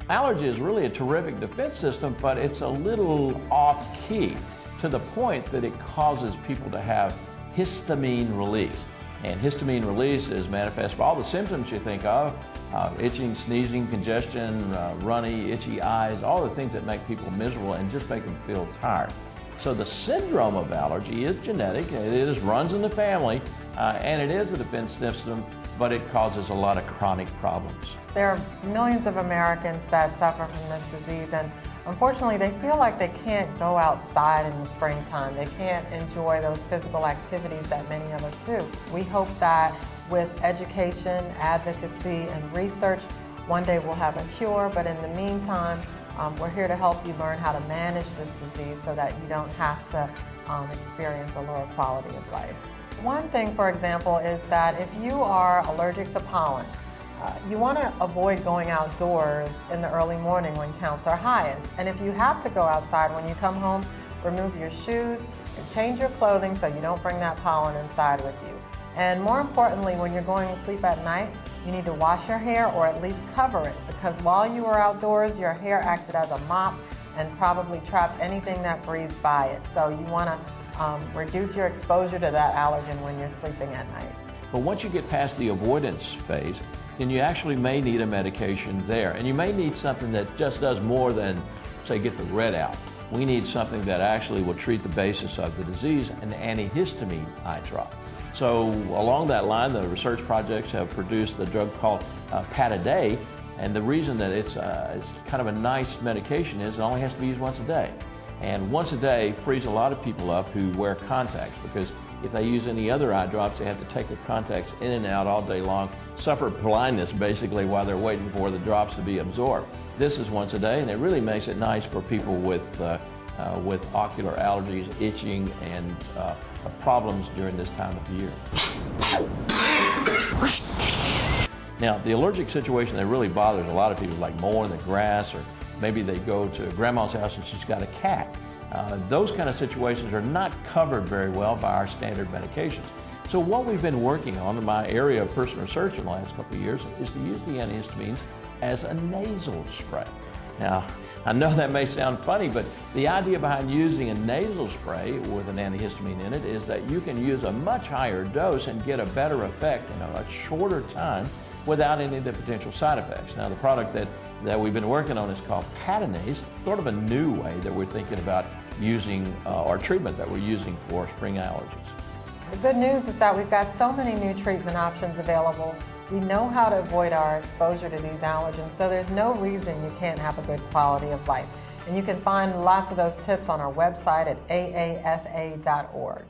Allergy is really a terrific defense system, but it's a little off-key to the point that it causes people to have histamine release. And histamine release is manifest by all the symptoms you think of, itching, sneezing, congestion, runny, itchy eyes, all the things that make people miserable and just make them feel tired. So the syndrome of allergy is genetic, it runs in the family, and it is a defense system, but it causes a lot of chronic problems. There are millions of Americans that suffer from this disease, and unfortunately they feel like they can't go outside in the springtime. They can't enjoy those physical activities that many of us do. We hope that with education, advocacy, and research, one day we'll have a cure, but in the meantime, we're here to help you learn how to manage this disease so that you don't have to experience a lower quality of life. One thing, for example, is that if you are allergic to pollen, you want to avoid going outdoors in the early morning when counts are highest. And if you have to go outside, when you come home, remove your shoes and change your clothing so you don't bring that pollen inside with you. And more importantly, when you're going to sleep at night, you need to wash your hair or at least cover it, because while you were outdoors, your hair acted as a mop and probably trapped anything that breathed by it. So you want to reduce your exposure to that allergen when you're sleeping at night. But once you get past the avoidance phase, then you actually may need a medication there. And you may need something that just does more than, say, get the red out. We need something that actually will treat the basis of the disease, an antihistamine eye drop. So along that line, the research projects have produced a drug called Pataday, and the reason that it's kind of a nice medication is it only has to be used once a day. And once a day frees a lot of people up who wear contacts, because if they use any other eye drops, they have to take their contacts in and out all day long, suffer blindness basically while they're waiting for the drops to be absorbed. This is once a day, and it really makes it nice for people with ocular allergies, itching, and problems during this time of year. Now, the allergic situation that really bothers a lot of people, like mowing the grass, or maybe they go to grandma's house and she's got a cat. Those kind of situations are not covered very well by our standard medications. So what we've been working on in my area of personal research in the last couple of years is to use the antihistamines as a nasal spray. Now, I know that may sound funny, but the idea behind using a nasal spray with an antihistamine in it is that you can use a much higher dose and get a better effect in a shorter time without any of the potential side effects. Now, the product that we've been working on is called Pataday, sort of a new way that we're thinking about using our treatment that we're using for spring allergies. The good news is that we've got so many new treatment options available. We know how to avoid our exposure to these allergens, so there's no reason you can't have a good quality of life. And you can find lots of those tips on our website at aafa.org.